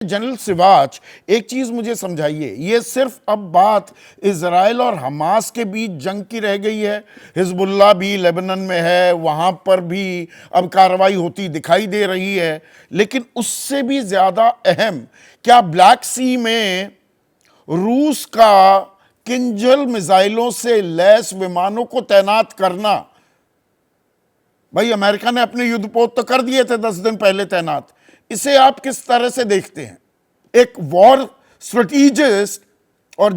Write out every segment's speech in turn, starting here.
General Siwach, एक चीज मुझे समझाइए, ये सिर्फ अब बात इजराइल और हमास के बीच जंग की रह गई है? हिजबुल्लाह भी लेबनान में है, वहां पर भी अब कार्रवाई होती दिखाई दे रही है, लेकिन उससे भी ज्यादा अहम क्या ब्लैक सी में रूस का किंजल मिसाइलों से लैस विमानों को तैनात करना? भाई, अमेरिका ने अपने युद्धपोत तो कर दिए थे 10 दिन पहले तैनात। इसे आप किस तरह से देखते हैं, एक वॉर स्ट्रेटेजिस्ट और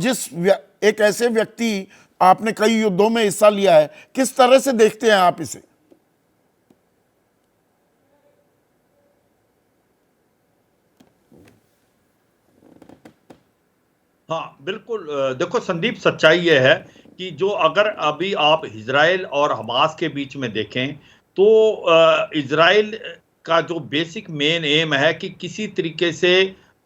एक ऐसे व्यक्ति, आपने कई युद्धों में हिस्सा लिया है, किस तरह से देखते हैं आप इसे? हाँ बिल्कुल। देखो संदीप, सच्चाई ये है कि जो अगर अभी आप इजराइल और हमास के बीच में देखें तो इजराइल का जो बेसिक मेन एम है कि किसी तरीके से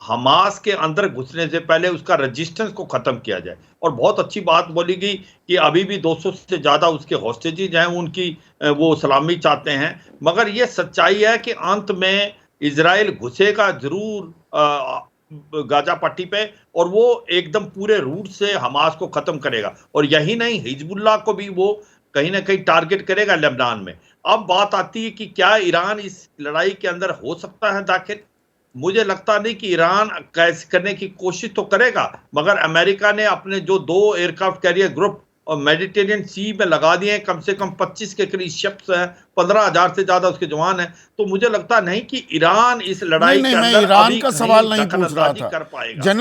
हमास के अंदर घुसने से पहले उसका रेजिस्टेंस को खत्म किया जाए। और बहुत अच्छी बात बोली गई कि अभी भी 200 से ज्यादा उसके हॉस्टेजेस हैं, उनकी वो सलामी चाहते हैं। मगर ये सच्चाई है कि अंत में इजराइल घुसेगा जरूर गाजा पट्टी पे, और वो एकदम पूरे रूट से हमास को खत्म करेगा। और यही नहीं, हिजबुल्लाह को भी वो कहीं ना कहीं टारगेट करेगा लेबनान में। अब बात आती है कि क्या ईरान इस लड़ाई के अंदर हो सकता है दाखिल? मुझे लगता नहीं कि ईरान कैसे करने की कोशिश तो करेगा, मगर अमेरिका ने अपने जो 2 एयरक्राफ्ट कैरियर ग्रुप और मेडिटेरियन सी में लगा दिए हैं, कम से कम 25 के करीब शिप्स हैं, 15,000 से ज्यादा उसके जवान हैं। तो मुझे लगता नहीं कि ईरान इस लड़ाई के अंदर मैं ईरान का सवाल नहीं पूछ रहा था कर पाएगा।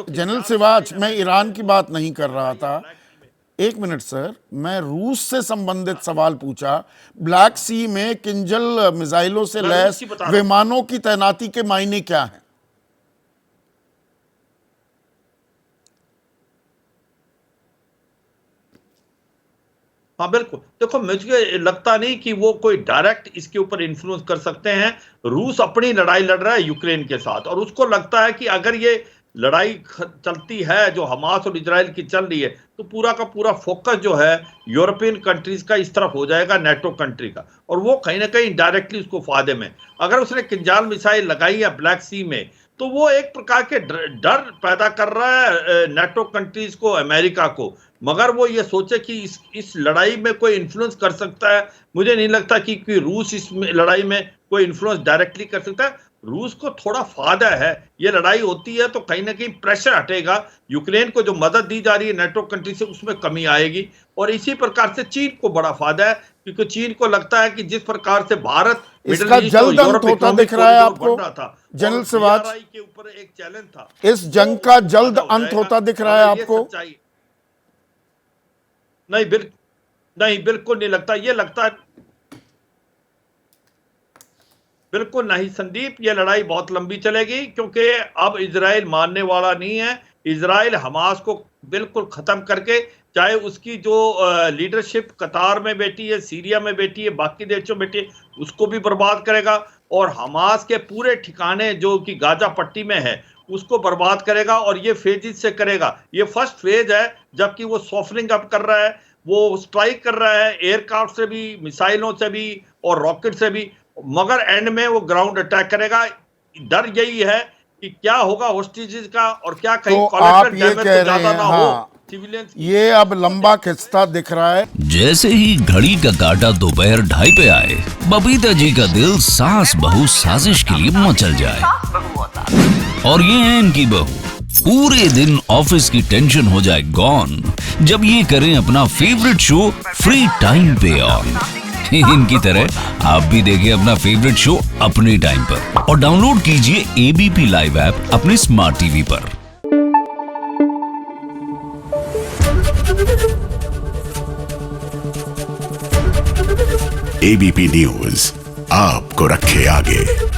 जनरल सिवाच, मैं ईरान की बात नहीं कर रहा था। एक मिनट सर, मैं रूस से संबंधित सवाल पूछा। ब्लैक सी में किंजल मिसाइलों से लैस विमानों की तैनाती के मायने क्या हैं? हाँ बिल्कुल। देखो, मुझे लगता नहीं कि वो कोई डायरेक्ट इसके ऊपर इन्फ्लुएंस कर सकते हैं। रूस अपनी लड़ाई लड़ रहा है यूक्रेन के साथ, और उसको लगता है कि अगर ये लड़ाई चलती है जो हमास और इजराइल की चल रही है, तो पूरा का पूरा फोकस जो है यूरोपियन कंट्रीज का इस तरफ हो जाएगा, नेटो कंट्री का, और वो कहीं ना कहीं डायरेक्टली उसको फायदे में। अगर उसने किंजाल मिसाइल लगाई है ब्लैक सी में, तो वो एक प्रकार के डर पैदा कर रहा है नेटो कंट्रीज को, अमेरिका को। मगर वो ये सोचे कि इस लड़ाई में कोई इन्फ्लुएंस कर सकता है, मुझे नहीं लगता कि रूस इस लड़ाई में कोई इन्फ्लुएंस डायरेक्टली कर सकता है। रूस को थोड़ा फायदा है, ये लड़ाई होती है तो कहीं ना कहीं प्रेशर हटेगा, यूक्रेन को जो मदद दी जा रही है नेटो कंट्री से उसमें कमी आएगी। और इसी प्रकार से चीन को बड़ा फायदा है, क्योंकि चीन को लगता है कि जिस प्रकार से भारत इसका जल्द अंत होता दिख रहा है आपको जनरल सिवाच? के ऊपर एक चैलेंज था, इस जंग का जल्द अंत होता दिख रहा है आपको? नहीं, बिल्कुल नहीं लगता। ये लगता है बिल्कुल नहीं संदीप, ये लड़ाई बहुत लंबी चलेगी, क्योंकि अब इजराइल मानने वाला नहीं है। इजराइल हमास को बिल्कुल खत्म करके, चाहे उसकी जो लीडरशिप कतार में बैठी है, सीरिया में बैठी है, बाकी देशों में बैठी है, उसको भी बर्बाद करेगा। और हमास के पूरे ठिकाने जो कि गाजा पट्टी में है उसको बर्बाद करेगा, और ये फेजेस से करेगा। ये फर्स्ट फेज है, जबकि वो सॉफ्टनिंग अप कर रहा है, वो स्ट्राइक कर रहा है एयरक्राफ्ट से भी, मिसाइलों से भी और रॉकेट से भी, मगर एंड में वो ग्राउंड अटैक करेगा। डर यही है कि क्या होगा होस्टेजेस का, और क्या कहीं तो आप ये कह रहे हैं, हाँ, ये अब लंबा खिंचता दिख रहा है। जैसे ही घड़ी का काटा दोपहर 2:30 पे आए, बबीता जी का दिल सास बहू साजिश के लिए मचल जाए। और ये है इनकी बहू, पूरे दिन ऑफिस की टेंशन हो जाए गॉन जब ये करें अपना फेवरेट शो फ्री टाइम पे ऑन। इनकी तरह आप भी देखिए अपना फेवरेट शो अपने टाइम पर, और डाउनलोड कीजिए एबीपी लाइव ऐप अपने स्मार्ट टीवी पर। एबीपी न्यूज आपको रखे आगे।